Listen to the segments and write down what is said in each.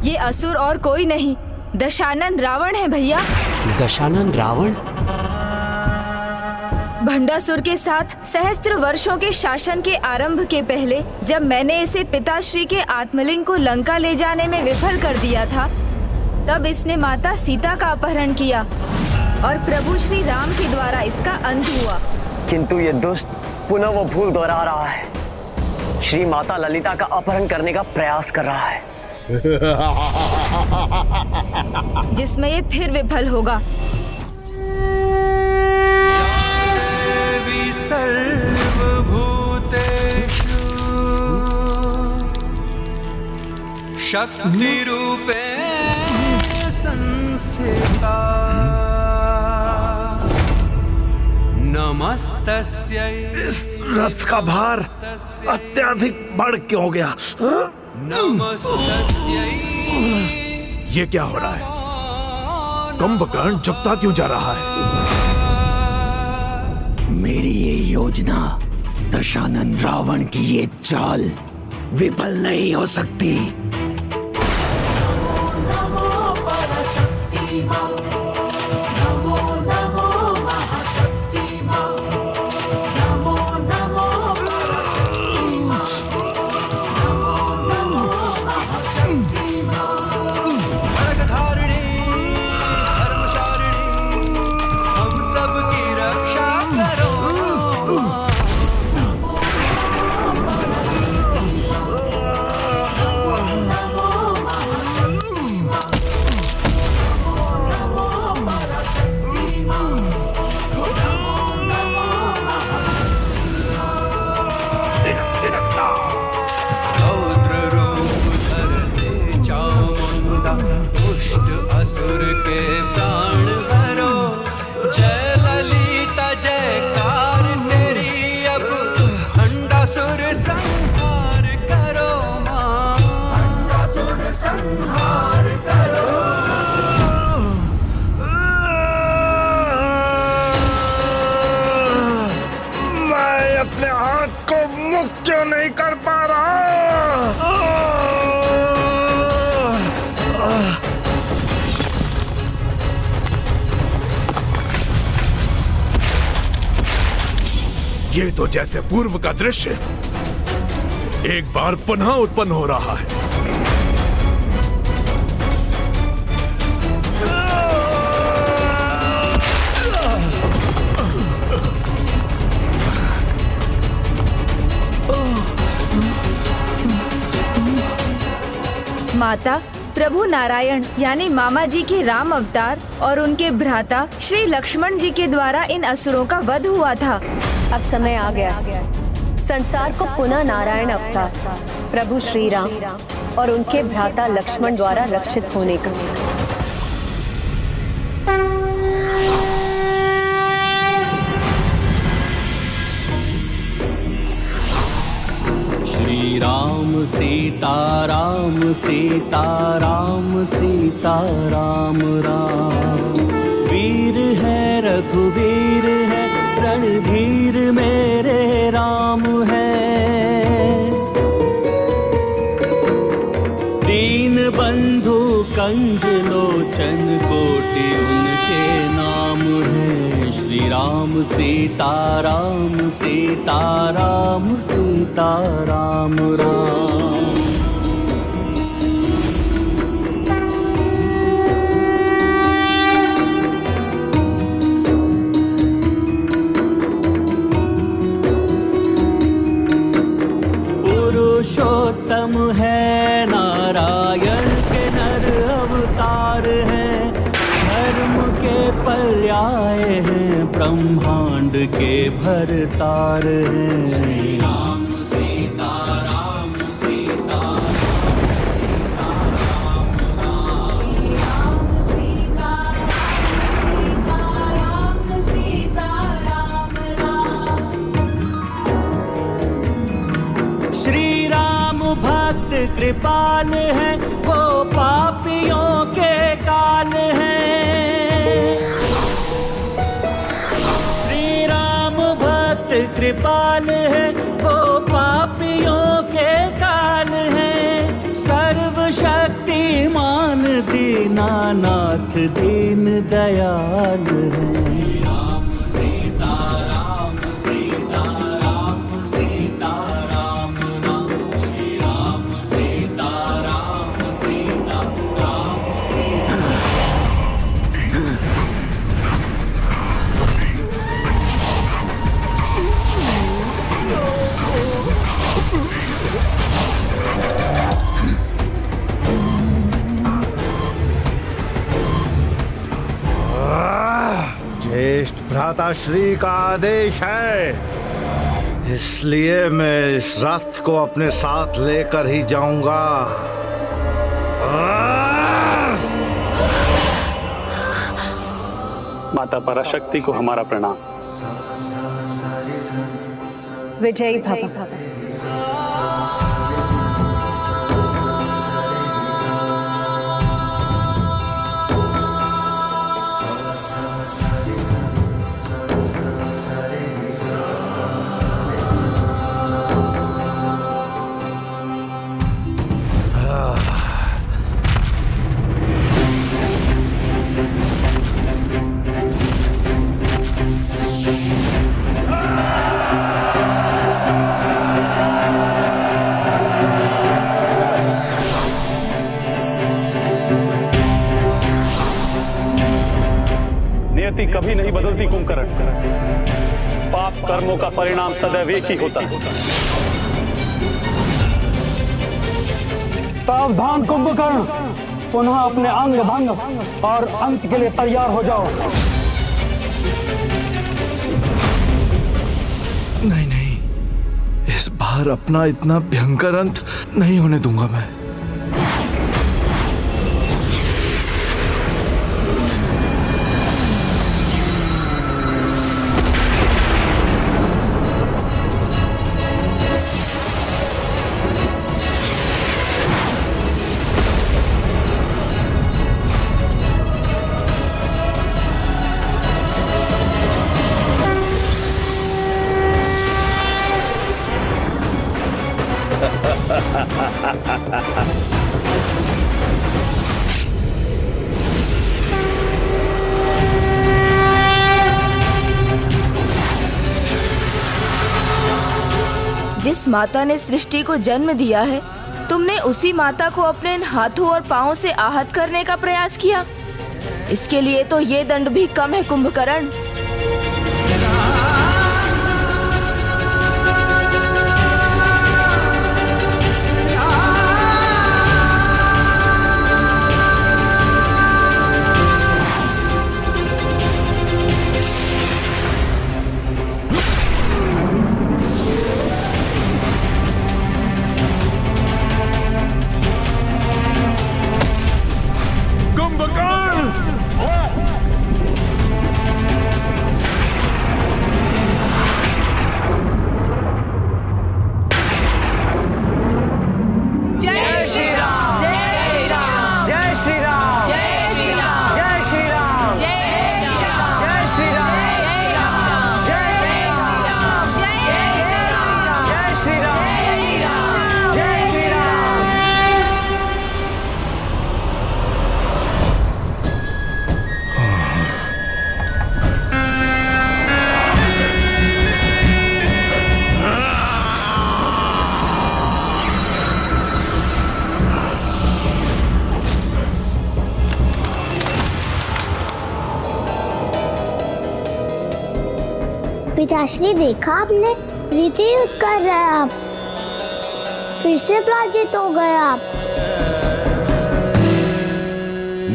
ये असुर और कोई नहीं, दशानन रावण है भैया। दशानन रावण? भंडासुर के साथ सहस्त्र वर्षों के शासन के आरंभ के पहले जब मैंने इसे पिताश्री के आत्मलिंग को लंका ले जाने में विफल कर दिया था, तब इसने माता सीता का अपहरण किया और प्रभु श्री राम के द्वारा इसका अंत हुआ। किंतु ये दुष्ट पुनः वो भूल दोहरा रहा है। श्री माता ललिता का अपहरण करने का प्रयास कर रहा है, जिसमें ये फिर विफल होगा। सर्वभूतेषु शक्तिरूपेण संस्थिता नमस्तस्यै। इस रथ का भार अत्यधिक बढ़ क्यों हो गया? नमस्तस्यै। ये क्या हो रहा है? कुंभकर्ण झुकता क्यों जा रहा है? मेरी ये योजना, दशानन रावण की ये चाल विफल नहीं हो सकती। क्यों नहीं कर पा रहा? ये तो जैसे पूर्व का दृश्य एक बार पुनः उत्पन्न हो रहा है। माता, प्रभु नारायण यानी मामा जी के राम अवतार और उनके भ्राता श्री लक्ष्मण जी के द्वारा इन असुरों का वध हुआ था। अब समय आ गया संसार को पुनः नारायण अवतार प्रभु श्री राम और उनके भ्राता लक्ष्मण द्वारा रक्षित होने का। श्री राम सीता राम सीता राम सीता राम राम। वीर है रघुवीर है रणधीर मेरे राम है। दीन बंधु कंज लोचन कोटि उनके नाम है। श्री राम सीता राम सीता राम सीता राम राम। पुरुषोत्तम है नारायण के नर अवतार है। धर्म के पर्याय हैं ब्रह्मांड के भरतार हैं। श्री राम सीता राम सीता सीता राम राम। श्री राम सीता राम सीता राम राम। श्री राम भक्त कृपाल है वो पापियों के काल है। श्री राम दीनानाथ दीन दयाल हैं। ज्येष्ठ भ्राताश्री का आदेश है, इसलिए मैं इस रथ को अपने साथ लेकर ही जाऊंगा। माता पराशक्ति को हमारा प्रणाम। विजयी भव। नियति कभी नहीं बदलती कुंभकर्ण। पाप कर्मों का परिणाम सदैव एक ही होता है। सावधान कुंभकर्ण, पुनः अपने अंग भंग और अंत के लिए तैयार हो जाओ। नहीं नहीं, इस बार अपना इतना भयंकर अंत नहीं होने दूंगा मैं। जिस माता ने सृष्टि को जन्म दिया है, तुमने उसी माता को अपने इन हाथों और पांवों से आहत करने का प्रयास किया। इसके लिए तो ये दंड भी कम है कुंभकर्ण। पिताश्री, देखा आपने, रीति युद्ध कर रहे हैं आप। फिर से पराजित हो गए आप।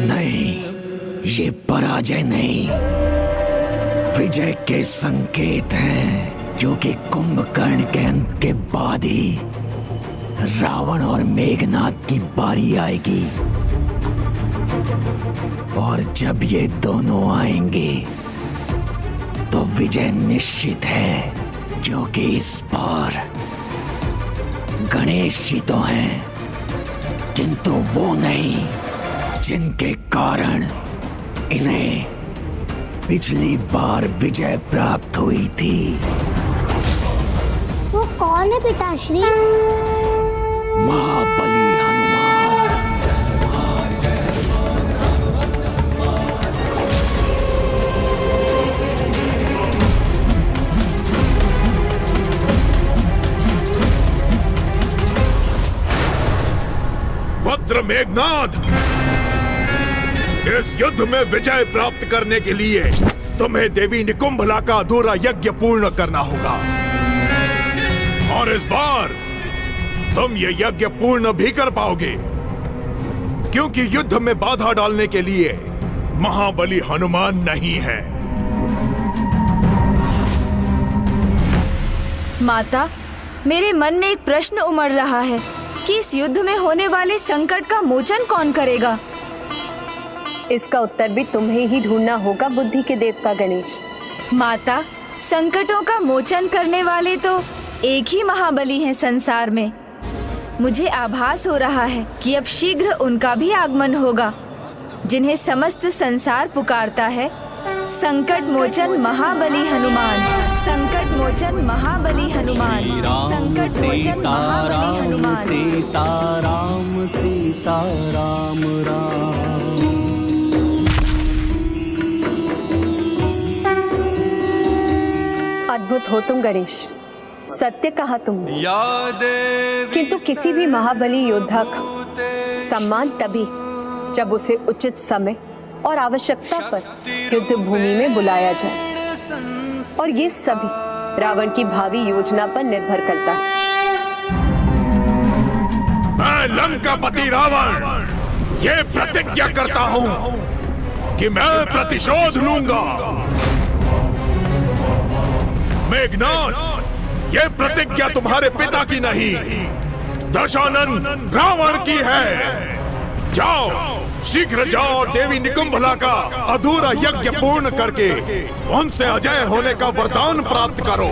नहीं, ये पराजय नहीं, विजय के संकेत हैं, क्योंकि कुंभकर्ण के अंत के बाद ही रावण और मेघनाद की बारी आएगी। और जब ये दोनों आएंगे तो विजय निश्चित है, क्योंकि इस बार गणेश जी तो हैं, किंतु वो नहीं जिनके कारण इन्हें पिछली बार विजय प्राप्त हुई थी। वो कौन है पिताश्री? महाबली हनुमान। मेघनाद, इस युद्ध में विजय प्राप्त करने के लिए तुम्हें देवी निकुंभला का अधूरा यज्ञ पूर्ण करना होगा। और इस बार तुम ये यज्ञ पूर्ण भी कर पाओगे, क्योंकि युद्ध में बाधा डालने के लिए महाबली हनुमान नहीं है। माता, मेरे मन में एक प्रश्न उमड़ रहा है कि इस युद्ध में होने वाले संकट का मोचन कौन करेगा? इसका उत्तर भी तुम्हें ही ढूंढना होगा बुद्धि के देवता गणेश। माता, संकटों का मोचन करने वाले तो एक ही महाबली हैं संसार में। मुझे आभास हो रहा है कि अब शीघ्र उनका भी आगमन होगा, जिन्हें समस्त संसार पुकारता है। संकट मोचन महाबली हनुमान, संकट मोचन महाबली हनुमान, संकट मोचन महाबली हनुमान। सीताराम सीताराम राम। अद्भुत हो तुम गणेश, सत्य कहा तुम। किंतु किसी भी महाबली योद्धा का सम्मान तभी जब उसे उचित समय और आवश्यकता पर युद्ध भूमि में बुलाया जाए, और ये सभी रावण की भावी योजना पर निर्भर करता है। मैं लंकापति रावण ये प्रतिज्ञा करता हूँ कि मैं प्रतिशोध लूंगा। मेघनाद, ये प्रतिज्ञा तुम्हारे पिता की नहीं, दशानन रावण की है। जाओ, शीघ्र जाओ और देवी निकुंभला का अधूरा यज्ञ पूर्ण करके उनसे अजय होने का वरदान प्राप्त करो।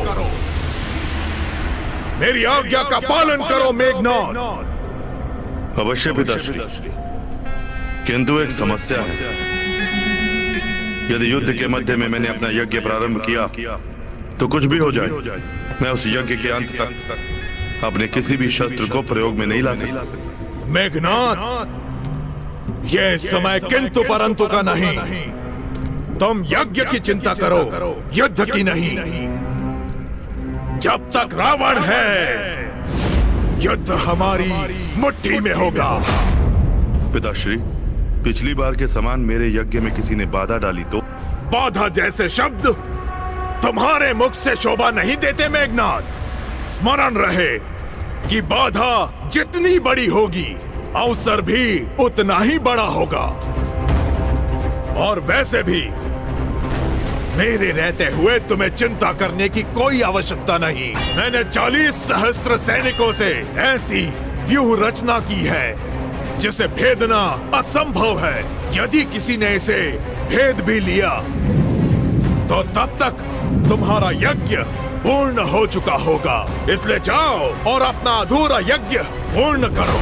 मेरी आज्ञा का पालन करो मेघनाद। अवश्य पिताश्री, किंतु एक समस्या है। यदि युद्ध के मध्य में मैंने अपना यज्ञ प्रारंभ किया तो कुछ भी हो जाए, मैं उस यज्ञ के अंत तक अपने किसी भी शस्त्र को प्रयोग में नहीं ला सकता। मेघनाद, ये समय किंतु परंतु का नहीं। तुम यज्ञ की चिंता करो, युद्ध की नहीं। जब तक रावण है, युद्ध हमारी मुट्ठी में होगा। पिताश्री, पिछली बार के समान मेरे यज्ञ में किसी ने बाधा डाली तो? बाधा जैसे शब्द तुम्हारे मुख से शोभा नहीं देते मेघनाद। स्मरण रहे कि बाधा जितनी बड़ी होगी, अवसर भी उतना ही बड़ा होगा। और वैसे भी मेरे रहते हुए तुम्हें चिंता करने की कोई आवश्यकता नहीं। मैंने 40 सहस्त्र सैनिकों से ऐसी व्यूह रचना की है जिसे भेदना असंभव है। यदि किसी ने इसे भेद भी लिया तो तब तक तुम्हारा यज्ञ पूर्ण हो चुका होगा। इसलिए जाओ और अपना अधूरा यज्ञ पूर्ण करो।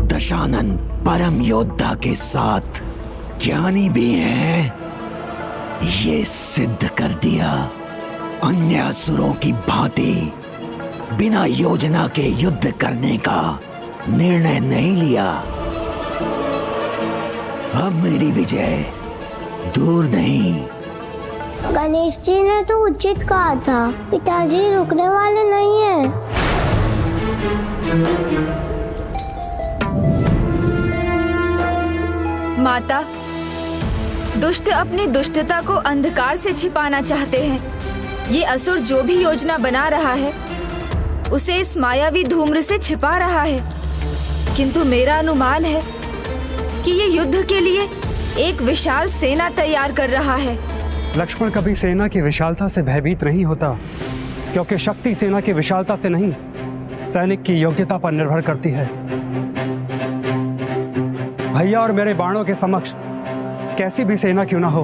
दशानन परम योद्धा के साथ ज्ञानी भी हैं। ये सिद्ध कर दिया, अन्य असुरों की भांति बिना योजना के युद्ध करने का निर्णय नहीं लिया। अब मेरी विजय दूर नहीं। गणेश जी ने तो उचित कहा था, पिताजी रुकने वाले नहीं हैं। माता, दुष्ट अपनी दुष्टता को अंधकार से छिपाना चाहते हैं। ये असुर जो भी योजना बना रहा है, उसे इस मायावी धूम्र से छिपा रहा है। किंतु मेरा अनुमान है कि ये युद्ध के लिए एक विशाल सेना तैयार कर रहा है। लक्ष्मण कभी सेना की विशालता से भयभीत नहीं होता, क्योंकि शक्ति सेना की विशालता से नहीं, सैनिक की योग्यता पर निर्भर करती है। भैया और मेरे बाणों के समक्ष कैसी भी सेना क्यों ना हो,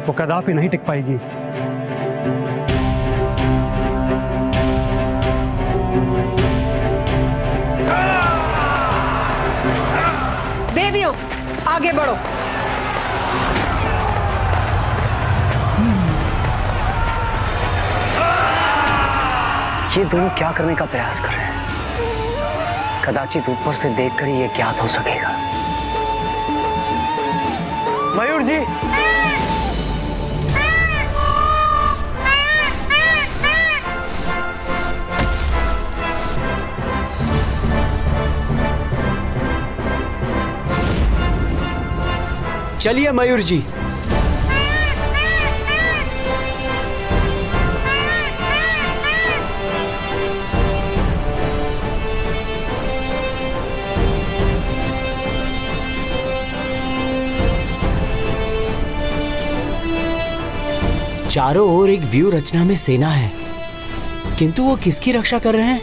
वो कदापि नहीं टिक पाएगी। देवियों, आगे बढ़ो। ये दोनों क्या करने का प्रयास कर रहे हैं? कदाचित ऊपर से देखकर ही ये ज्ञात हो सकेगा। मयूर जी, चलिए मयूर जी। चारों ओर एक व्यू रचना में सेना है, किंतु वो किसकी रक्षा कर रहे हैं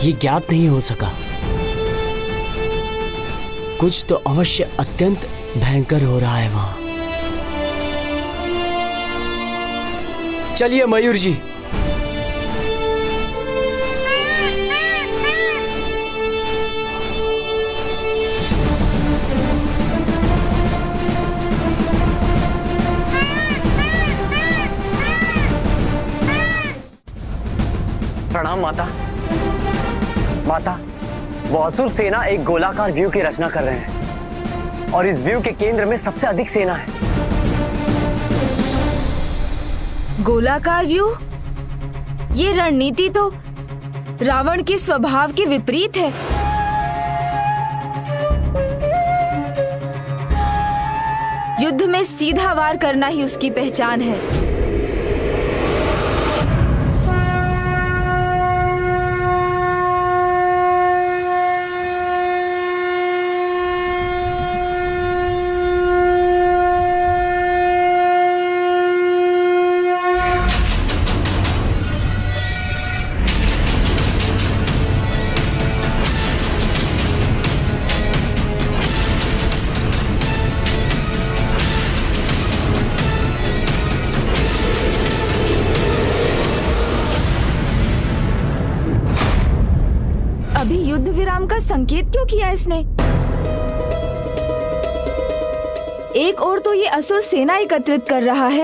ये ज्ञात नहीं हो सका। कुछ तो अवश्य अत्यंत भयंकर हो रहा है वहां। चलिए मयूर जी। प्रणाम माता। माता, वो असुर सेना एक गोलाकार व्यू की रचना कर रहे हैं और इस व्यू के केंद्र में सबसे अधिक सेना है। गोलाकार व्यू? ये रणनीति तो रावण के स्वभाव के विपरीत है। युद्ध में सीधा वार करना ही उसकी पहचान है। अभी युद्ध विराम का संकेत क्यों किया इसने? एक ओर तो ये असुर सेना एकत्रित कर रहा है,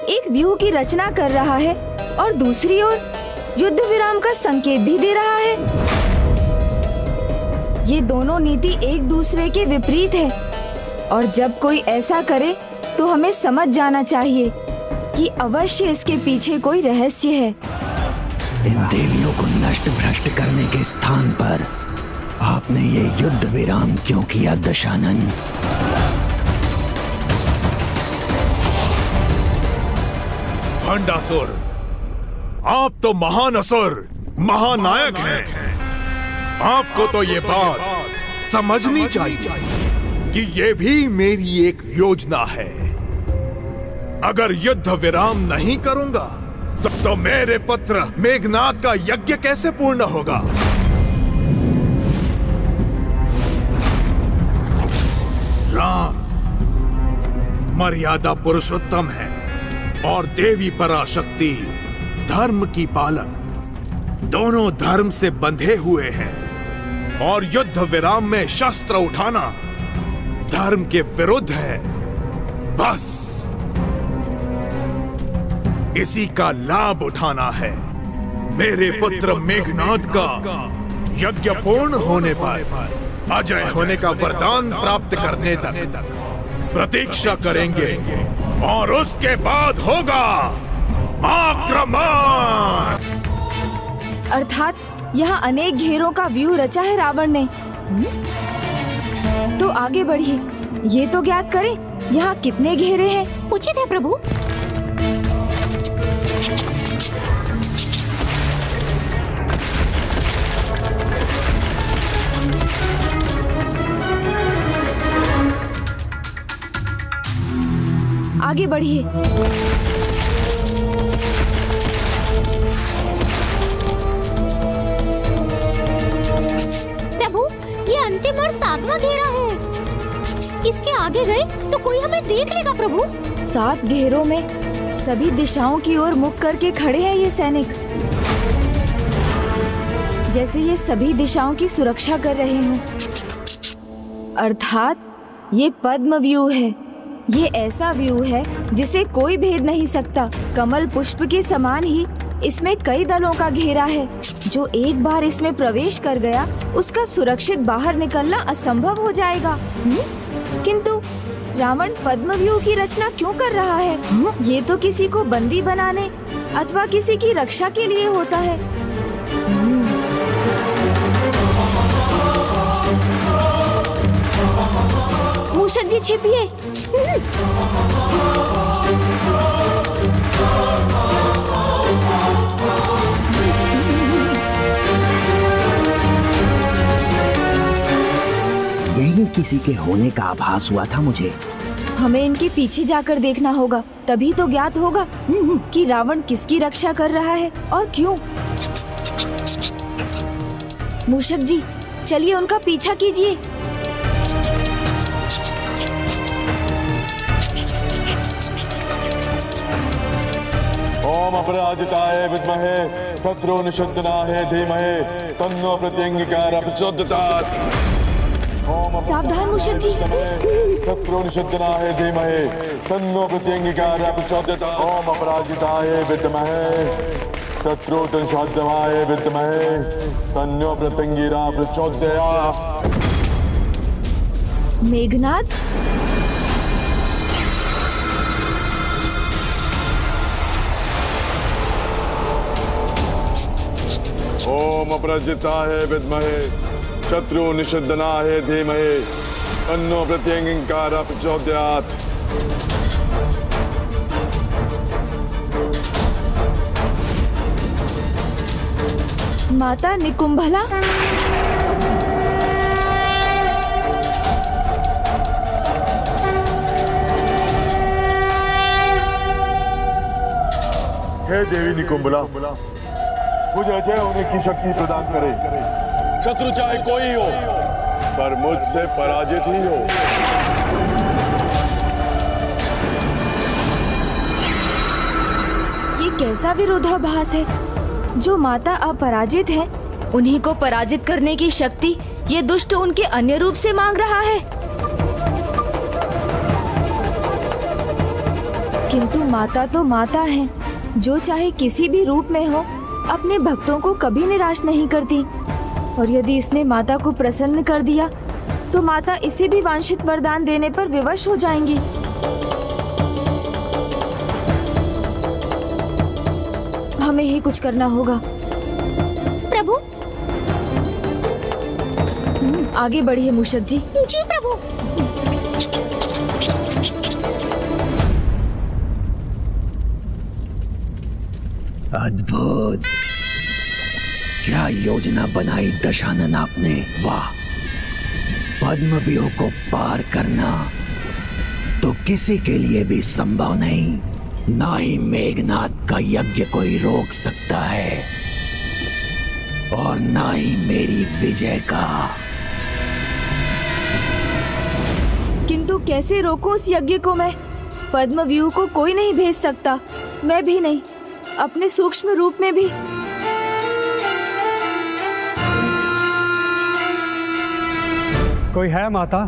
एक व्यू की रचना कर रहा है और दूसरी ओर युद्ध विराम का संकेत भी दे रहा है। ये दोनों नीति एक दूसरे के विपरीत है और जब कोई ऐसा करे तो हमें समझ जाना चाहिए कि अवश्य इसके पीछे कोई रहस्य है। इन देवियों को नष्ट भ्रष्ट करने के स्थान पर आपने ये युद्ध विराम क्यों किया दशानन? भंडासुर, आप तो महान असुर, महानायक हैं। आपको तो ये बात समझनी चाहिए कि ये भी मेरी एक योजना है। अगर युद्ध विराम नहीं करूंगा तो मेरे पुत्र मेघनाद का यज्ञ कैसे पूर्ण होगा? राम मर्यादा पुरुषोत्तम है और देवी पराशक्ति धर्म की पालक, दोनों धर्म से बंधे हुए हैं और युद्ध विराम में शस्त्र उठाना धर्म के विरुद्ध है। बस इसी का लाभ उठाना है। मेरे पुत्र मेघनाद का यज्ञ पूर्ण होने पर अजय होने का वरदान प्राप्त करने तक प्रतीक्षा करेंगे और उसके बाद होगा आक्रमण। अर्थात यहाँ अनेक घेरों का व्यू रचा है रावण ने। तो आगे बढ़िए, ये तो ज्ञात करें यहाँ कितने घेरे हैं? उचित है प्रभु। आगे बढ़िए। प्रभु, ये अंतिम और 7वां घेरा है। इसके आगे गए तो कोई हमें देख लेगा प्रभु। 7 घेरों में सभी दिशाओं की ओर मुख करके खड़े हैं ये सैनिक, जैसे ये सभी दिशाओं की सुरक्षा कर रहे हों। अर्थात ये पद्म व्यू है। ये ऐसा व्यू है जिसे कोई भेद नहीं सकता। कमल पुष्प के समान ही इसमें कई दलों का घेरा है। जो एक बार इसमें प्रवेश कर गया उसका सुरक्षित बाहर निकलना असंभव हो जाएगा। किंतु रावण पद्म व्यू की रचना क्यों कर रहा है? ये तो किसी को बंदी बनाने अथवा किसी की रक्षा के लिए होता है। मूषक जी छिपिए छिपिए। यही किसी के होने का आभास हुआ था मुझे। हमें इनके पीछे जाकर देखना होगा, तभी तो ज्ञात होगा कि रावण किसकी रक्षा कर रहा है और क्यों। मूषक जी, चलिए उनका पीछा कीजिए। ओम अपराजिताय विद्महे शत्रुनिषद्दनाय धीमहि तन्नो प्रत्यंगिकारः प्रचोदयात्। सावधान मूषक जी। शत्रुनिषद्दनाय धीमहि तन्नो प्रत्यंगिकारः प्रचोदयात्। ओम अपराजिताय विद्महे शत्रुनिषद्दनाय विद्महे तन्नो प्रत्यंगिकारः प्रचोदयात्। मेघनाद, ओम अपराजिताय विद्महे शत्रुनिषद्दनाय धीमहि तन्नो प्रत्यंगिकारः प्रचोदयात्। माता निकुंभला, हे देवी निकुंभला, मुझे अजय होने की शक्ति प्रदान करे। शत्रु चाहे कोई हो, पर मुझसे पराजित ही हो। ये कैसा विरोधाभास है? जो माता अपराजित है, उन्हीं को पराजित करने की शक्ति ये दुष्ट उनके अन्य रूप से मांग रहा है। किंतु माता तो माता है, जो चाहे किसी भी रूप में हो, अपने भक्तों को कभी निराश नहीं करती। और यदि इसने माता को प्रसन्न कर दिया, तो माता इसे भी वांछित वरदान देने पर विवश हो जाएंगी। हमें ही कुछ करना होगा। प्रभु, आगे बढ़िए मूषक जी। जी प्रभु। अद्भुत, क्या योजना बनाई दशानन आपने। वाह, पद्मव्यूह को पार करना तो किसी के लिए भी संभव नहीं। ना ही मेघनाद का यज्ञ कोई रोक सकता है और ना ही मेरी विजय का। किंतु कैसे रोकूं उस यज्ञ को मैं? पद्मव्यूह को कोई नहीं भेज सकता, मैं भी नहीं, अपने सूक्ष्म रूप में भी। कोई है माता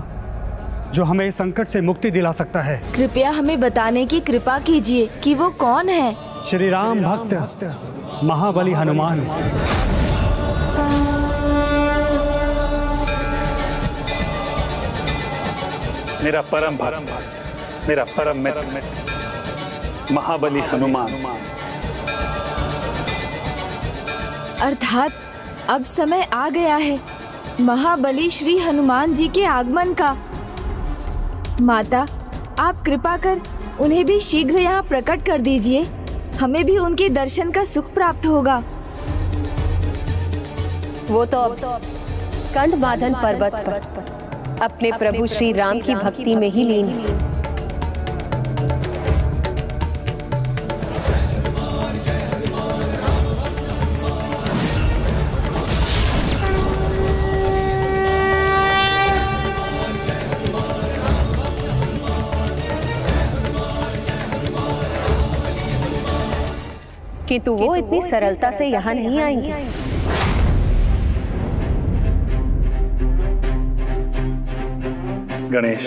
जो हमें इस संकट से मुक्ति दिला सकता है? कृपया हमें बताने की कृपा कीजिए कि वो कौन है। श्री राम भक्त महाबली हनुमान। मेरा परम भक्त, मेरा परम मित्र महाबली हनुमान। अर्थात अब समय आ गया है महाबली श्री हनुमान जी के आगमन का। माता, आप कृपा कर उन्हें भी शीघ्र यहाँ प्रकट कर दीजिए, हमें भी उनके दर्शन का सुख प्राप्त होगा। वो तो अब कंदमादन पर्वत पर अपने प्रभु श्री राम की भक्ति में ही लीन है। किंतु वो इतनी सरलता से यहाँ नहीं आएंगे। गणेश,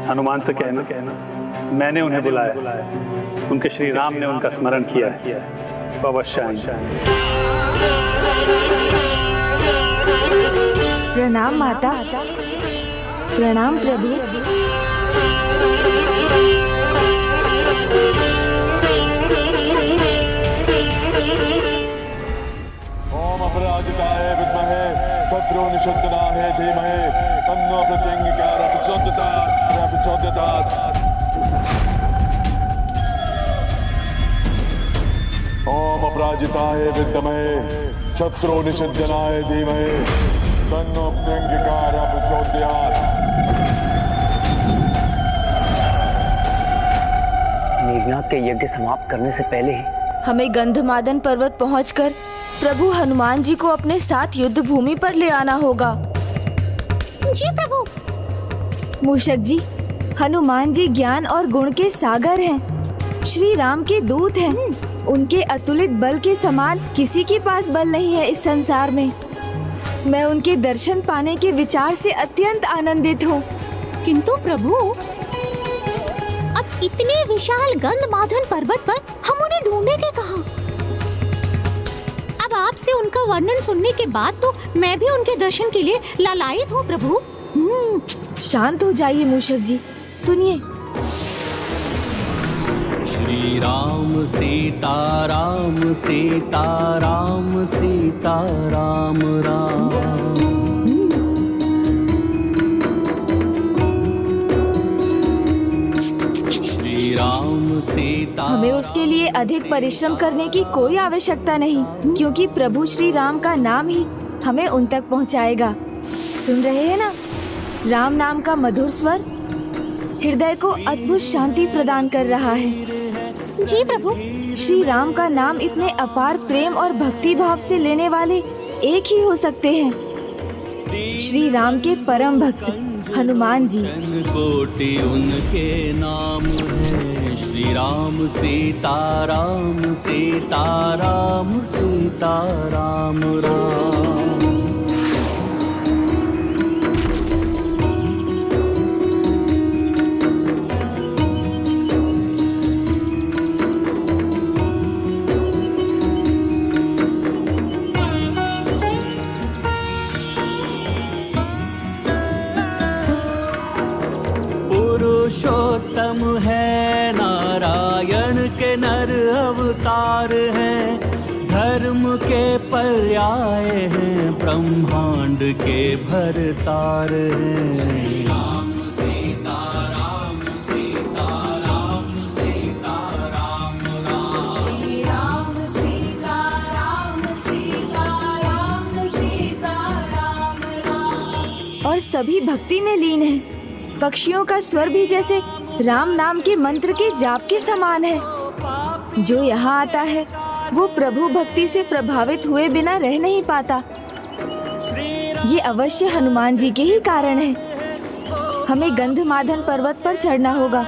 हनुमान से कहना मैंने उन्हें बुलाया, उनके श्री राम ने उनका स्मरण किया है, वो अवश्य आएंगे। प्रणाम माता। प्रणाम प्रभु। ओम अपराजिताय विद्महे शत्रु निषद्दनाय धीमहि तन्नो प्रत्यंगिकाः प्रचोदयात्। ओम अपराजिताय विद्महे शत्रु निषद्दनाय धीमहि तन्नो प्रत्यंगिकाः प्रचोदयात्। मेघनाद के यज्ञ समाप्त करने से पहले ही हमें गंधमादन पर्वत पहुंचकर प्रभु हनुमान जी को अपने साथ युद्ध भूमि पर ले आना होगा। जी प्रभु। मूषक जी, हनुमान जी ज्ञान और गुण के सागर हैं, श्री राम के दूत हैं। उनके अतुलित बल के समान किसी के पास बल नहीं है इस संसार में। मैं उनके दर्शन पाने के विचार से अत्यंत आनंदित हूँ। किंतु प्रभु, अब इतने विशाल गंधमादन पर्वत पर हम उन्हें ढूंढेंगे कहाँ? अब आपसे उनका वर्णन सुनने के बाद तो मैं भी उनके दर्शन के लिए लालायित हूँ प्रभु। शांत हो जाइए मूषक जी, सुनिए। श्री राम सीता राम सीता राम सीता राम राम। हमें उसके लिए अधिक परिश्रम करने की कोई आवश्यकता नहीं, क्योंकि प्रभु श्री राम का नाम ही हमें उन तक पहुंचाएगा। सुन रहे हैं ना? राम नाम का मधुर स्वर हृदय को अद्भुत शांति प्रदान कर रहा है। जी प्रभु। श्री राम का नाम इतने अपार प्रेम और भक्ति भाव से लेने वाले एक ही हो सकते हैं, श्री राम के परम भक्त हनुमान जी। कोटि उनके नाम है, श्री राम सीता राम सीता राम सीता राम राम। पुरुषोत्तम है नारायण के नर अवतार हैं, धर्म के पर्याय हैं, ब्रह्मांड के भरतार हैं। श्री राम सीता राम सीता राम सीता राम राम। श्री राम सीता राम सीता राम सीता राम राम। और सभी भक्ति में लीन हैं। पक्षियों का स्वर भी जैसे राम नाम के मंत्र के जाप के समान है। जो यहाँ आता है वो प्रभु भक्ति से प्रभावित हुए बिना रह नहीं पाता। ये अवश्य हनुमान जी के ही कारण है। हमें गंधमादन पर्वत पर चढ़ना होगा।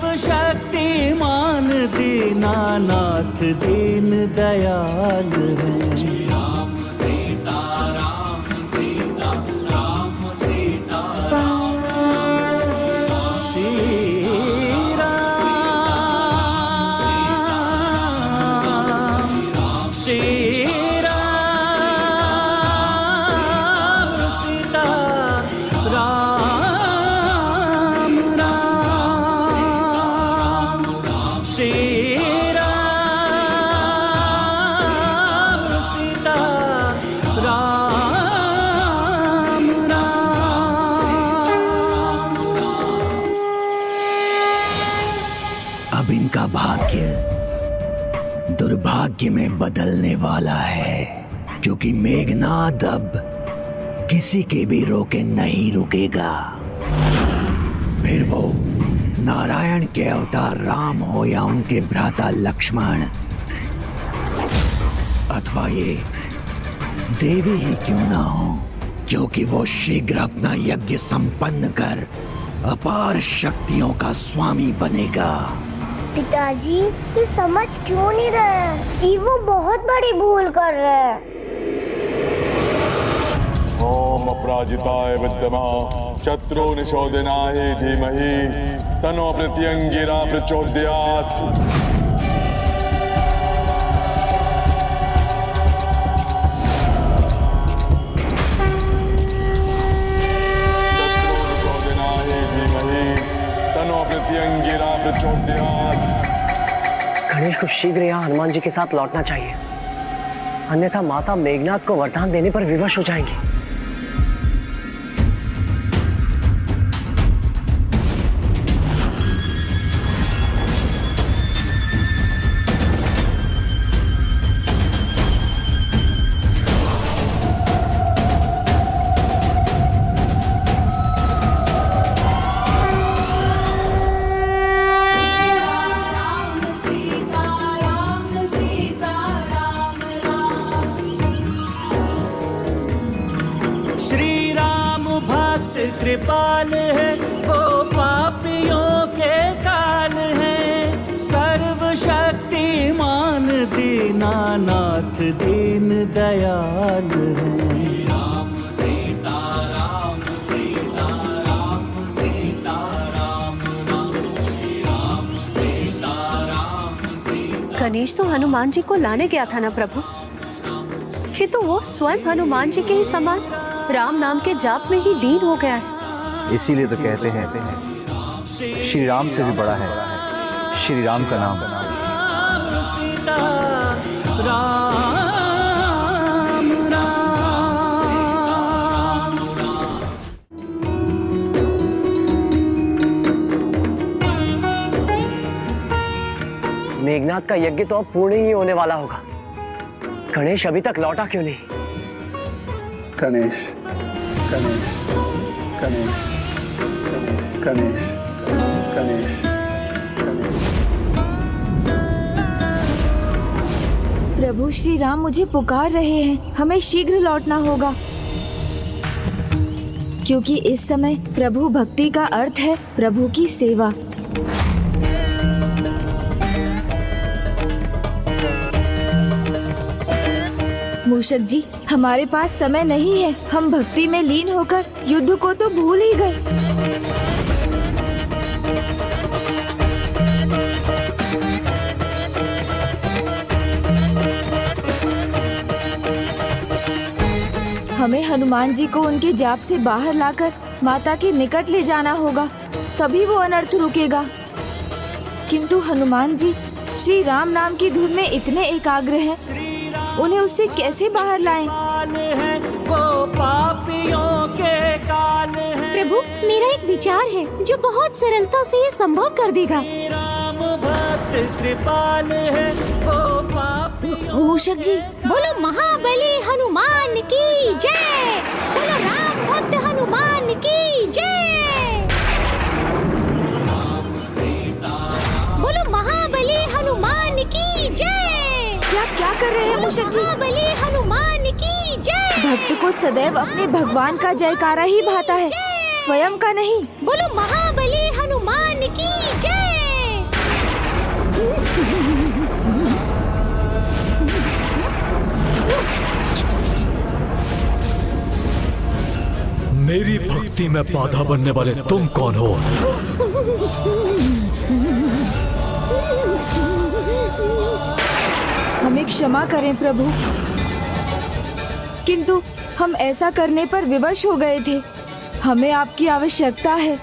सर्वशक्तिमान दीनानाथ दीन दयाल है। राम सीता राम सीता राम सीता राम। श्री राम श्री राम सीता राम राम श्री राम सीता राम राम। अब इनका भाग्य दुर्भाग्य में बदलने वाला है, क्योंकि मेघनाद अब किसी के भी रोके नहीं रुकेगा। फिर वो नारायण के अवतार राम हो या उनके भ्राता लक्ष्मण, अथवा ये देवी ही क्यों ना हो, क्योंकि वो शीघ्र अपना यज्ञ संपन्न कर अपार शक्तियों का स्वामी बनेगा। पिताजी, ये समझ क्यों नहीं रहे कि वो बहुत बड़ी भूल कर रहे हैं। ओम अपराजिताय विद्महे शत्रु निषोधनाय धीमहि तन्नो प्रत्यंगिरा प्रचोदयात्। गणेश को शीघ्र यहाँ हनुमान जी के साथ लौटना चाहिए। अन्यथा माता मेघनाथ को वरदान देने पर विवश हो जाएंगी। कृपाल है वो पापियों के काल है, सर्वशक्तिमान दीनानाथ दीन दयाल है। राम सीता राम सीता राम सीता राम राम श्री राम सीता राम सीता। गणेश तो हनुमान जी को लाने गया था ना प्रभु, किंतु वो स्वयं हनुमान जी के ही समान राम नाम के जाप में ही लीन हो गया है। इसीलिए तो कहते हैं श्री राम से भी बड़ा है श्री राम का नाम। सीता राम राम। मेघनाथ का यज्ञ तो अब पूर्ण ही होने वाला होगा। गणेश अभी तक लौटा क्यों नहीं? गणेश गणेश गणेश गणेश गणेश प्रभु श्री राम मुझे पुकार रहे हैं, हमें शीघ्र लौटना होगा, क्योंकि इस समय प्रभु भक्ति का अर्थ है प्रभु की सेवा। मूषक जी, हमारे पास समय नहीं है, हम भक्ति में लीन होकर युद्ध को तो भूल ही गए। हमें हनुमान जी को उनके जाप से बाहर लाकर माता के निकट ले जाना होगा, तभी वो अनर्थ रुकेगा। किंतु हनुमान जी श्री राम नाम की धुन में इतने एकाग्र हैं, उन्हें उससे कैसे बाहर लाएं? वो पापियों के काल है। प्रभु, मेरा एक विचार है जो बहुत सरलता से ये संभव कर देगा। राम भक्त कृपाल है वो पापियों। मूषक जी, बोलो महाबली हनुमान की जय, बोलो राम भक्त हनुमान की जय, बोलो महाबली हनुमान की जय। क्या कर रहे हैं मूषक जी? महाबली हनुमान की जय। भक्त को सदैव अपने भगवान का जयकारा ही भाता है, स्वयं का नहीं। बोलो महाबली हनुमान की जय। मेरी भक्ति में बाधा बनने वाले तुम कौन हो? हमें क्षमा करें प्रभु, किंतु हम ऐसा करने पर विवश हो गए थे। हमें आपकी आवश्यकता है।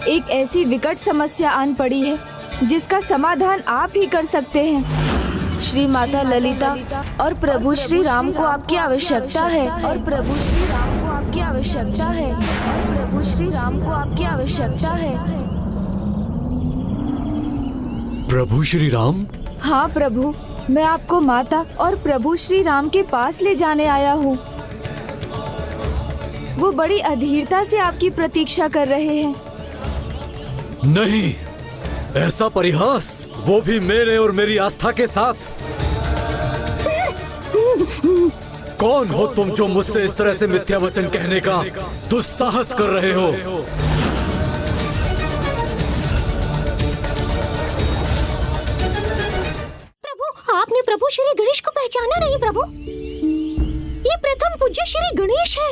एक ऐसी विकट समस्या आन पड़ी है जिसका समाधान आप ही कर सकते हैं। श्री माता ललिता और प्रभु श्री राम को आपकी आवश्यकता है, और प्रभु श्री राम को आपकी आवश्यकता है, और प्रभु श्री राम को आपकी आवश्यकता है। प्रभु श्री राम? हाँ प्रभु, मैं आपको माता और प्रभु श्री राम के पास ले जाने आया हूँ। वो बड़ी अधीरता से आपकी प्रतीक्षा कर रहे हैं। नहीं, ऐसा परिहास, वो भी मेरे और मेरी आस्था के साथ। कौन हो तुम जो मुझसे इस तरह से मिथ्या वचन कहने का दुस्साहस कर रहे हो? आपने प्रभु श्री गणेश को पहचाना नहीं प्रभु? ये प्रथम पूज्य श्री गणेश है।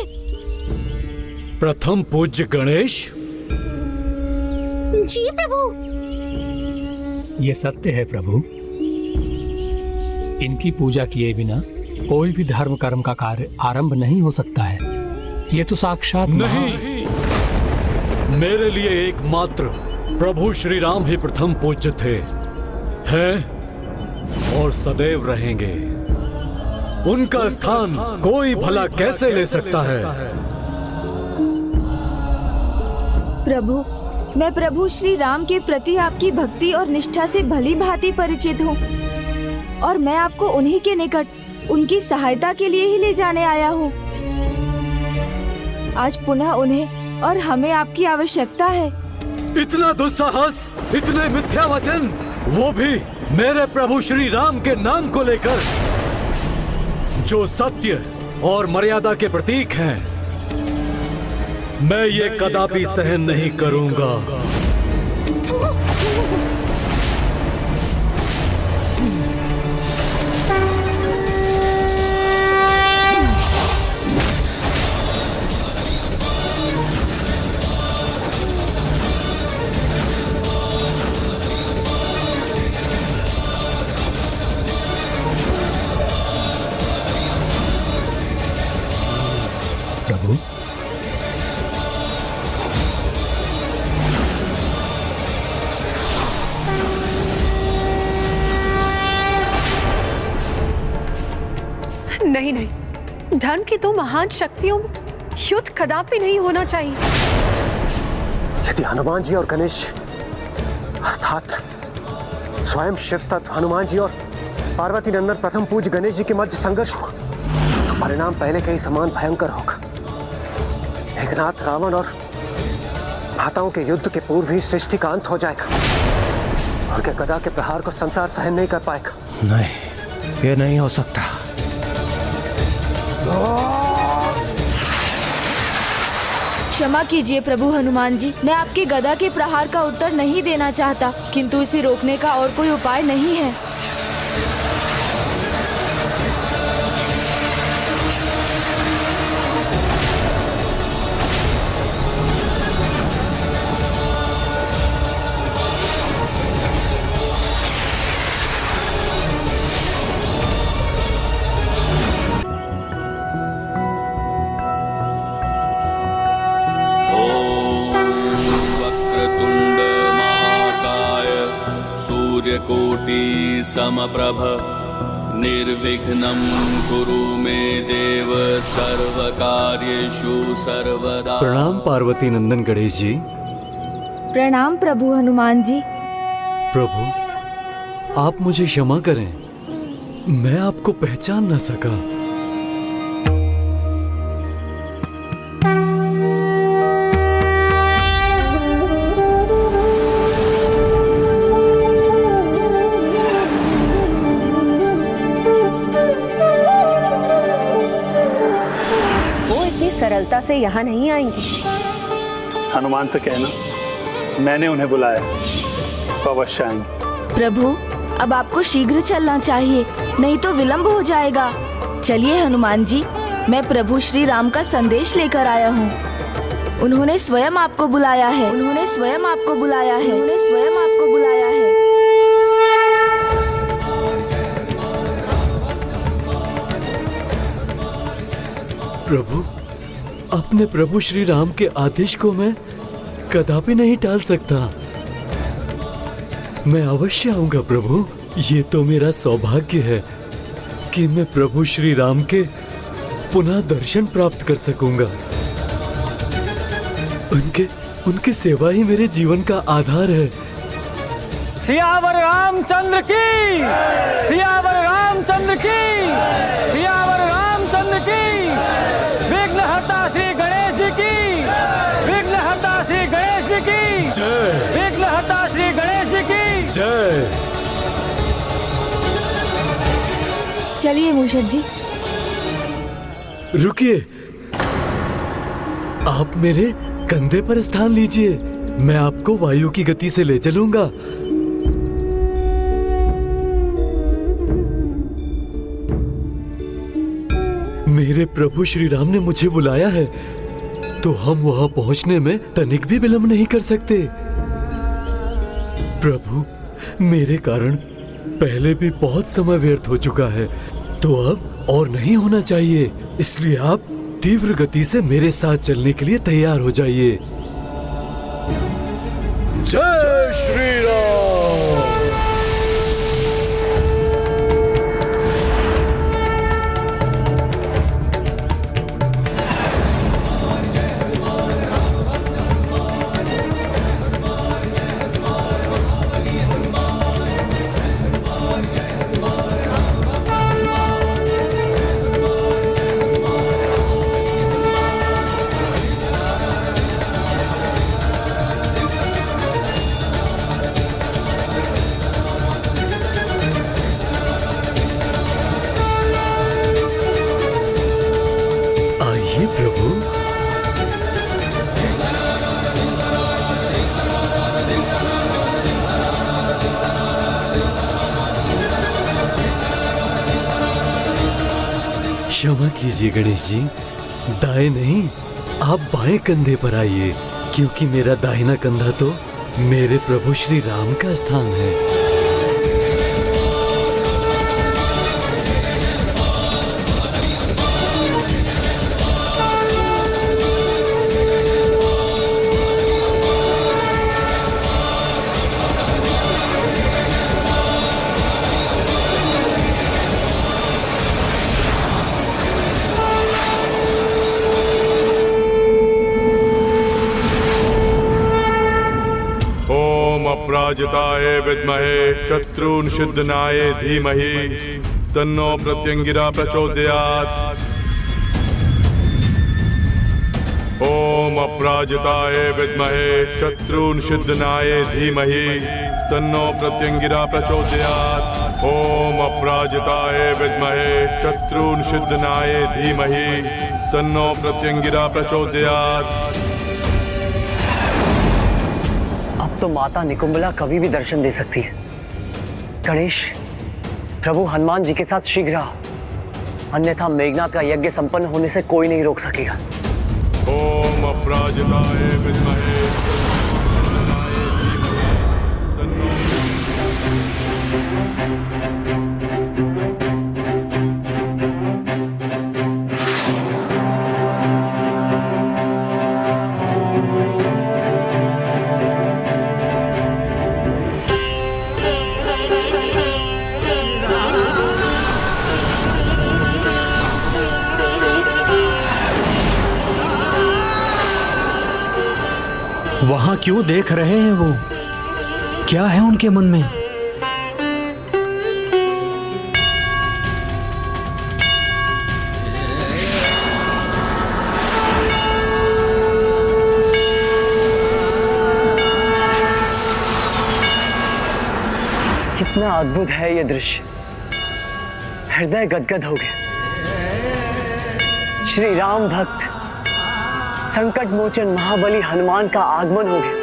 प्रथम पूज्य गणेश? जी प्रभु। ये सत्य है प्रभु, इनकी पूजा किए बिना कोई भी धर्म कर्म का कार्य आरंभ नहीं हो सकता है। ये तो साक्षात नहीं, मेरे लिए एकमात्र प्रभु श्री राम ही प्रथम पूज्य थे, हैं और सदैव रहेंगे। उनका स्थान कोई भला कैसे ले सकता है? प्रभु, मैं प्रभु श्री राम के प्रति आपकी भक्ति और निष्ठा से भली भांति परिचित हूँ और मैं आपको उन्हीं के निकट उनकी सहायता के लिए ही ले जाने आया हूँ। आज पुनः उन्हें और हमें आपकी आवश्यकता है। इतना दुस्साहस, इतने मिथ्या वचन, वो भी मेरे प्रभु श्री राम के नाम को लेकर, जो सत्य और मर्यादा के प्रतीक हैं। मैं ये कदापि सहन नहीं करूंगा। प्रभु, नहीं नहीं, धर्म की दो महान शक्तियों में युद्ध कदापि नहीं होना चाहिए। यदि हनुमान जी और गणेश अर्थात स्वयं शिव तत्व हनुमान जी और पार्वती नंदन प्रथम पूज्य गणेश जी के मध्य संघर्ष हुआ तो परिणाम पहले के ही समान भयंकर होगा। मेघनाथ, रावण और माताओं के युद्ध के पूर्व ही सृष्टि का अंत हो जाएगा। उनके गदा के प्रहार को संसार सहन नहीं कर पाएगा। नहीं, ये नहीं हो सकता। क्षमा कीजिए प्रभु हनुमान जी, मैं आपके गदा के प्रहार का उत्तर नहीं देना चाहता, किंतु इसे रोकने का और कोई उपाय नहीं है। सूर्यकोटि समप्रभ निर्विघ्नं कुरु मे देव सर्वकार्येषु सर्वदा। प्रणाम पार्वती नंदन गणेश जी। प्रणाम प्रभु हनुमान जी। प्रभु, आप मुझे क्षमा करें, मैं आपको पहचान न सका। सरलता से यहाँ नहीं आएंगे। हनुमान से कहना मैंने उन्हें बुलाया, तो अवश्य आएंगे। प्रभु, अब आपको शीघ्र चलना चाहिए, नहीं तो विलंब हो जाएगा। चलिए हनुमान जी, मैं प्रभु श्री राम का संदेश लेकर आया हूँ। उन्होंने स्वयं आपको बुलाया है। उन्होंने स्वयं आपको बुलाया है। उन्होंने स्वयं आपको बुलाया है। प्रभु, अपने प्रभु श्री राम के आदेश को मैं कदापि नहीं टाल सकता। मैं अवश्य आऊंगा प्रभु। ये तो मेरा सौभाग्य है कि मैं प्रभु श्री राम के पुनः दर्शन प्राप्त कर सकूंगा। उनकी सेवा ही मेरे जीवन का आधार है। सियावर रामचंद्र की, सियावर रामचंद्र की, सियावर रामचंद्र की। विघ्नहर्ता श्री गणेश जी की, विघ्नहर्ता श्री गणेश जी की जय, विघ्नहर्ता श्री गणेश जी की जय। चलिए मूषक जी। रुकिए, आप मेरे कंधे पर स्थान लीजिए, मैं आपको वायु की गति से ले चलूंगा। मेरे प्रभु श्री राम ने मुझे बुलाया है, तो हम वहां पहुंचने में तनिक भी विलंब नहीं कर सकते। प्रभु, मेरे कारण पहले भी बहुत समय व्यर्थ हो चुका है, तो अब और नहीं होना चाहिए। इसलिए आप तीव्र गति से मेरे साथ चलने के लिए तैयार हो जाइए। जय श्री राम। प्रभु। क्षमा कीजिए गणेश जी, दाएं नहीं, आप बाएं कंधे पर आइए, क्योंकि मेरा दाहिना कंधा तो मेरे प्रभु श्री राम का स्थान है। अपराजिताय विद्महे शत्रुंशिद्धनाय धीमहि तन्नो प्रत्यंगिरा प्रचोदयात्। ओम अपराजिताय विद्महे शत्रुंशिद्धनाय धीमहि तन्नो प्रत्यंगिरा प्रचोदयात्। ओम अपराजिताय विद्महे शत्रुंशिद्धनाय धीमहि तन्नो प्रत्यंगिरा प्रचोदयात्। तो माता निकुंबला कभी भी दर्शन दे सकती है। गणेश, प्रभु हनुमान जी के साथ शीघ्र आओ, अन्यथा मेघनाथ का यज्ञ संपन्न होने से कोई नहीं रोक सकेगा। ओम अपराजिताय विद्महे वहां क्यों देख रहे हैं वो? क्या है उनके मन में? कितना अद्भुत है ये दृश्य, हृदय गदगद हो गया। श्री राम भक्त संकट मोचन महाबली हनुमान का आगमन हो गया।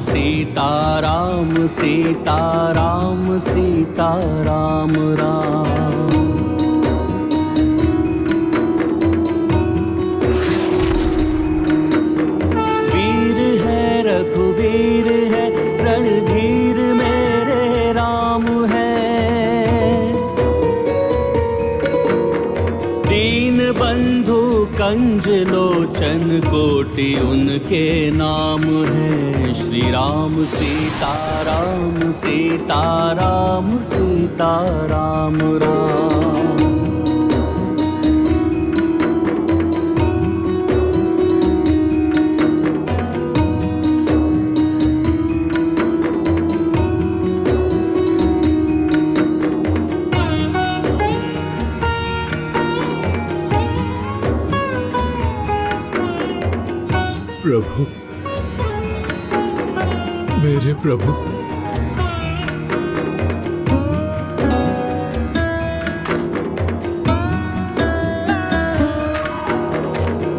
सीताराम सीताराम सीताराम राम। वीर है रघुवीर है रणधीर मेरे राम है। दीन बंधु कंज लोचन कोटि उनके नाम है। श्री राम सीताराम सीताराम सीताराम राम। प्रभु, मेरे प्रभु,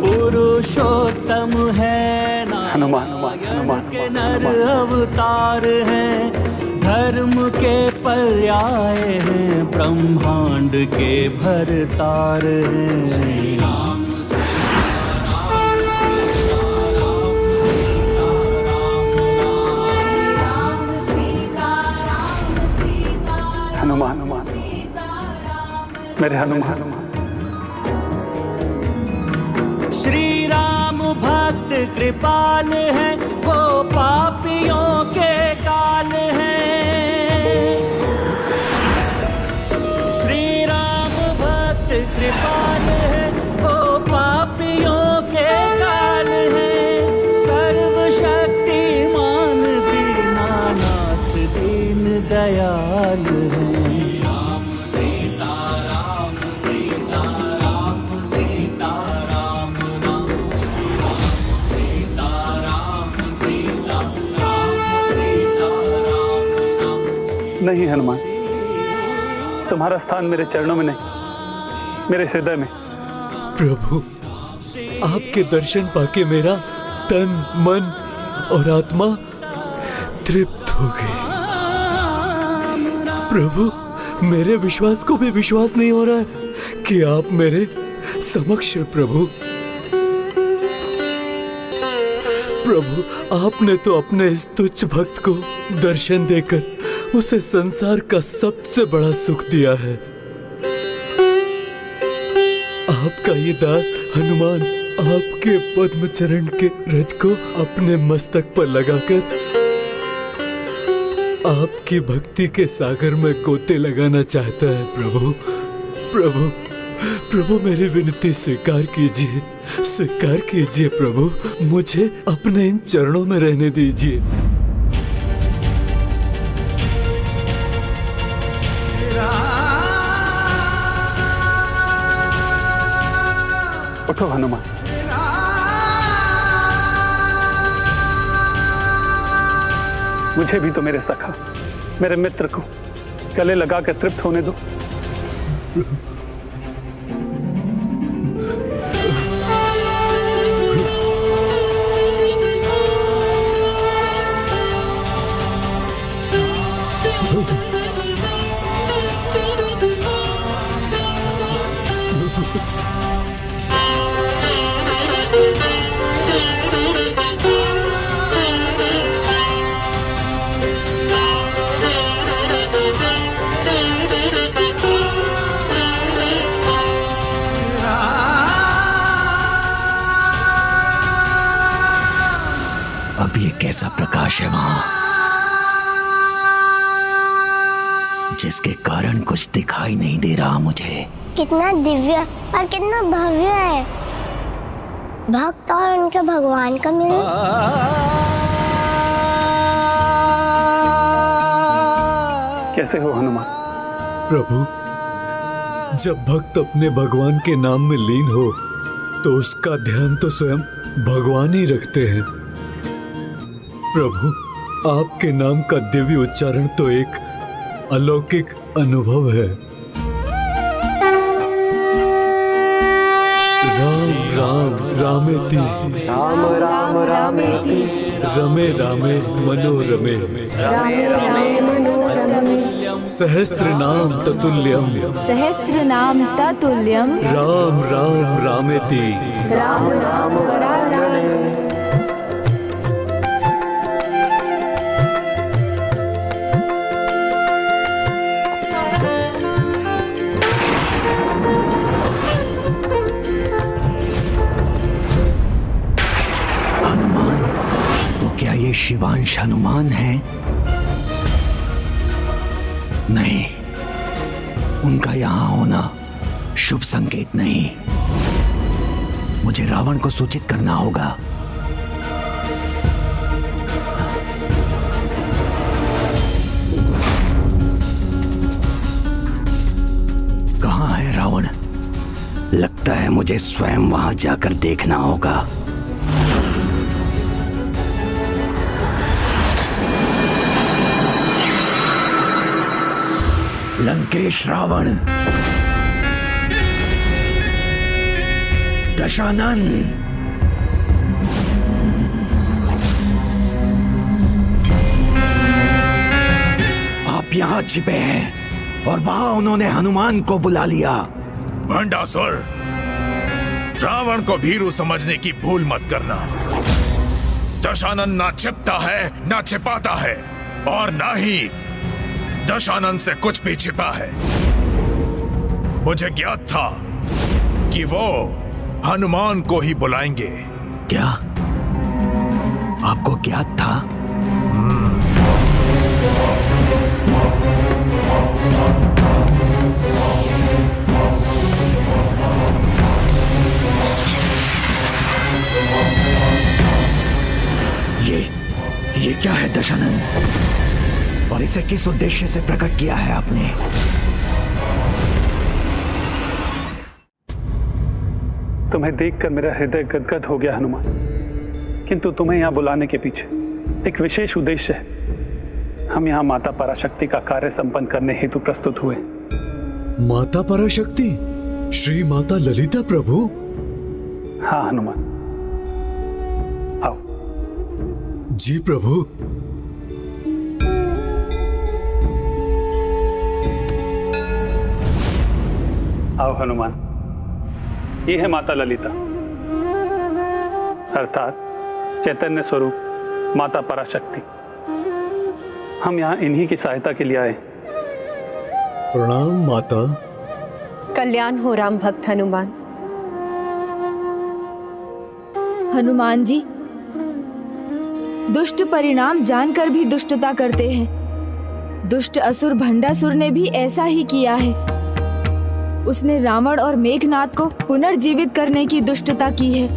पुरुषोत्तम है नारायण के नर अवतार हैं। धर्म के पर्याय हैं ब्रह्मांड के भरतार हैं। हनुमान, मेरे हनुमान। श्री राम भक्त भक्त कृपाल है, वो पापियों के काल है। श्री राम भक्त कृपाल है, वो पापियों के काल है। सर्वशक्तिमान दीनानाथ दीन दयाल है। राम सीता राम सीता राम सीता राम राम सीता राम सीता राम सीता राम राम। नहीं हनुमान, तुम्हारा स्थान मेरे चरणों में नहीं, मेरे हृदय में। प्रभु, आपके दर्शन पाके मेरा तन, मन और आत्मा तृप्त हो गई। प्रभु, मेरे विश्वास को भी विश्वास नहीं हो रहा है कि आप मेरे समक्ष हैं। प्रभु, आपने तो अपने इस तुच्छ भक्त को दर्शन देकर उसे संसार का सबसे बड़ा सुख दिया है। आपका ये दास हनुमान आपके पद्म चरण के रज को अपने मस्तक पर लगाकर आपकी भक्ति के सागर में गोते लगाना चाहता है। प्रभु, मेरी विनती स्वीकार कीजिए प्रभु, मुझे अपने इन चरणों में रहने दीजिए। उठो हनुमान। मुझे भी तो मेरे सखा, मेरे मित्र को गले लगा कर तृप्त होने दो। अब ये कैसा प्रकाश है वहां, जिसके कारण कुछ दिखाई नहीं दे रहा मुझे। कितना दिव्य और कितना भव्य है। भक्त और उनके भगवान का मिलन। कैसे हो हनुमान? प्रभु, जब भक्त अपने भगवान के नाम में लीन हो तो उसका ध्यान तो स्वयं भगवान ही रखते हैं। प्रभु, आपके नाम का दिव्य उच्चारण तो एक अलौकिक अनुभव है। राम राम रामेति, राम राम रामेति, रमे रामे मनोरमे, सहस्त्र नाम ततुल्यम, राम राम रामेति, राम राम रामे। ये शिवांश हनुमान है? नहीं, उनका यहां होना शुभ संकेत नहीं। मुझे रावण को सूचित करना होगा। कहां है रावण? लगता है मुझे स्वयं वहां जाकर देखना होगा। लंकेश रावण, दशानन, आप यहां छिपे हैं और वहां उन्होंने हनुमान को बुला लिया। भंडासुर, रावण को भीरू समझने की भूल मत करना। दशानन ना छिपता है ना छिपाता है, और ना ही दशानन से कुछ भी छिपा है। मुझे ज्ञात था कि वो हनुमान को ही बुलाएंगे। क्या आपको ज्ञात था? ये क्या है दशानन? और इसे किस उद्देश्य से प्रकट किया है आपने? तुम्हें देखकर मेरा हृदय गदगद हो गया हनुमान, किंतु तुम्हें यहाँ बुलाने के पीछे एक विशेष उद्देश्य है। हम यहाँ माता पराशक्ति का कार्य संपन्न करने हेतु प्रस्तुत हुए। माता पराशक्ति? श्री माता ललिता प्रभु? हाँ हनुमान, आओ। जी प्रभु। आओ हनुमान, ये है माता ललिता, अर्थात चैतन्य स्वरूप माता पराशक्ति। हम यहाँ इन्हीं की सहायता के लिए आए। प्रणाम माता। कल्याण हो राम भक्त हनुमान। हनुमान जी, दुष्ट परिणाम जानकर भी दुष्टता करते हैं। दुष्ट असुर भंडासुर ने भी ऐसा ही किया है। उसने रावण और मेघनाद को पुनर्जीवित करने की दुष्टता की है,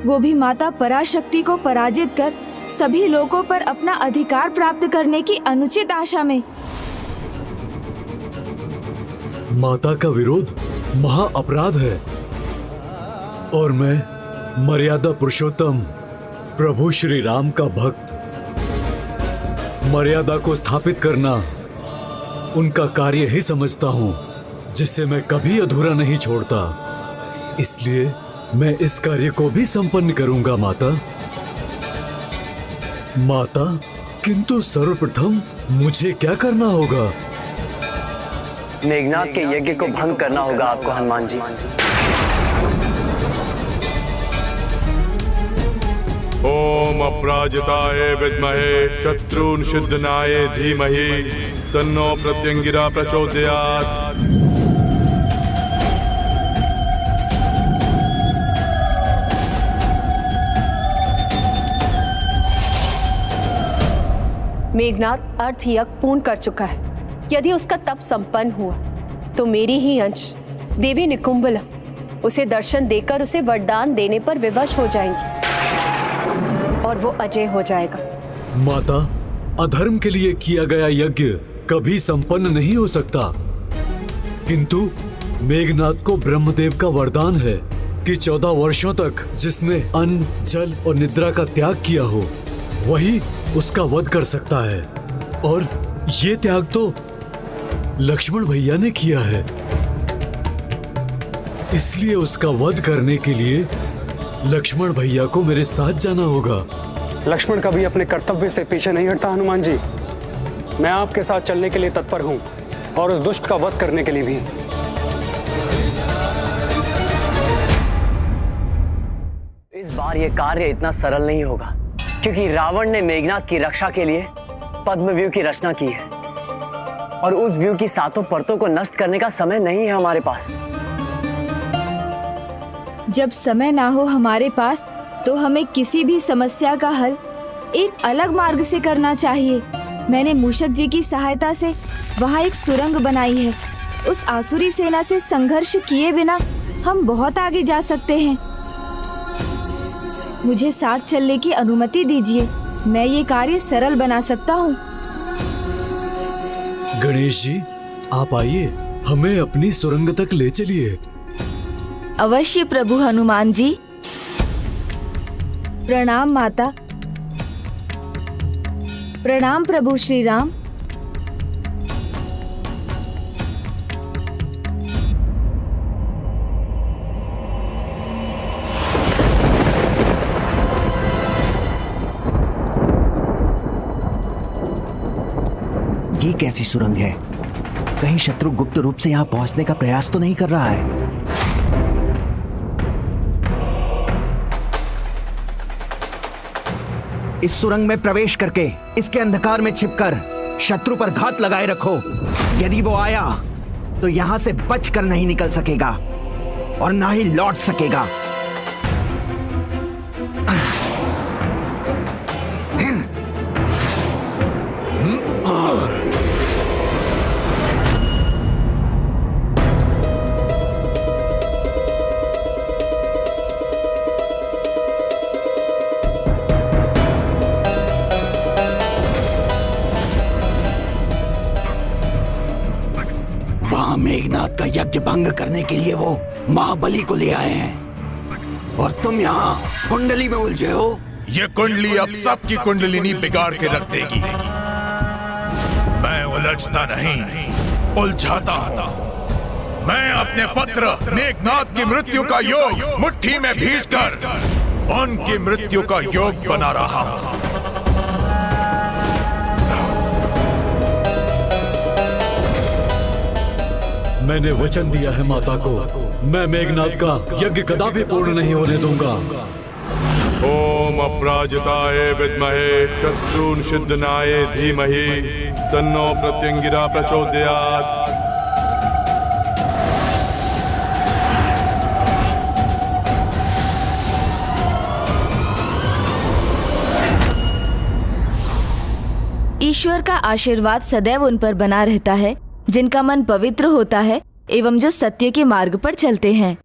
वो भी माता पराशक्ति को पराजित कर सभी लोगों पर अपना अधिकार प्राप्त करने की अनुचित आशा में। माता का विरोध महा अपराध है और मैं मर्यादा पुरुषोत्तम प्रभु श्री राम का भक्त, मर्यादा को स्थापित करना उनका कार्य ही समझता हूँ, जिसे मैं कभी अधूरा नहीं छोड़ता। इसलिए मैं इस कार्य को भी संपन्न करूंगा माता। माता, किंतु सर्वप्रथम मुझे क्या करना होगा? मेघनाद के यज्ञ को भंग करना होगा आपको हनुमान जी। ओम अपराजिताय विद्महे शत्रुन सिद्धनाय धीमहि तन्नो प्रत्यंगिरा प्रचोदयात्। मेघनाद अर्थ यज्ञ पूर्ण कर चुका है। यदि उसका तप संपन्न हुआ तो मेरी ही अंश देवी निकुंभला उसे दर्शन देकर उसे वरदान देने पर विवश हो जाएंगी और वो अजय हो जाएगा। माता, अधर्म के लिए किया गया यज्ञ कभी संपन्न नहीं हो सकता, किंतु मेघनाद को ब्रह्मदेव का वरदान है कि 14 वर्षों तक जिसने अन्न, जल और निद्रा का त्याग किया हो वही उसका वध कर सकता है। और ये त्याग तो लक्ष्मण भैया ने किया है, इसलिए उसका वध करने के लिए लक्ष्मण भैया को मेरे साथ जाना होगा। लक्ष्मण कभी अपने कर्तव्य से पीछे नहीं हटता हनुमान जी। मैं आपके साथ चलने के लिए तत्पर हूँ और उस दुष्ट का वध करने के लिए भी। इस बार यह कार्य इतना सरल नहीं होगा, क्योंकि रावण ने मेघनाद की रक्षा के लिए पद्मव्यूह की रचना की है और उस व्यू की 7 परतों को नष्ट करने का समय नहीं है हमारे पास। जब समय ना हो हमारे पास तो हमें किसी भी समस्या का हल एक अलग मार्ग से करना चाहिए। मैंने मूषक जी की सहायता से वहाँ एक सुरंग बनाई है। उस आसुरी सेना से संघर्ष किए बिना हम बहुत आगे जा सकते हैं। मुझे साथ चलने की अनुमति दीजिए, मैं ये कार्य सरल बना सकता हूँ। गणेश जी, आप आइए, हमें अपनी सुरंग तक ले चलिए। अवश्य प्रभु हनुमान जी। प्रणाम माता। प्रणाम प्रभु श्री राम। ये कैसी सुरंग है? कहीं शत्रु गुप्त रूप से यहाँ पहुंचने का प्रयास तो नहीं कर रहा है? इस सुरंग में प्रवेश करके इसके अंधकार में छिपकर शत्रु पर घात लगाए रखो। यदि वो आया तो यहां से बचकर नहीं निकल सकेगा और ना ही लौट सकेगा। का यज्ञ भंग करने के लिए वो महाबली को ले आए हैं और तुम यहाँ कुंडली में उलझे हो। ये कुंडली अब सबकी कुंडलिनी बिगाड़ के रख देगी। मैं उलझता नहीं, उलझाता हूँ। मैं अपने पुत्र मेघनाद की मृत्यु का योग मुट्ठी में भींचकर उनकी मृत्यु का योग बना रहा हूँ। मैंने वचन दिया है माता को, मैं मेघनाद का यज्ञ कदापि पूर्ण नहीं होने दूंगा। ओम अपराजिताय विद्महे शत्रुंसिद्धनाय धीमहि तन्नो प्रत्यंगिरा प्रचोदयात्। ईश्वर का आशीर्वाद सदैव उन पर बना रहता है जिनका मन पवित्र होता है एवं जो सत्य के मार्ग पर चलते हैं।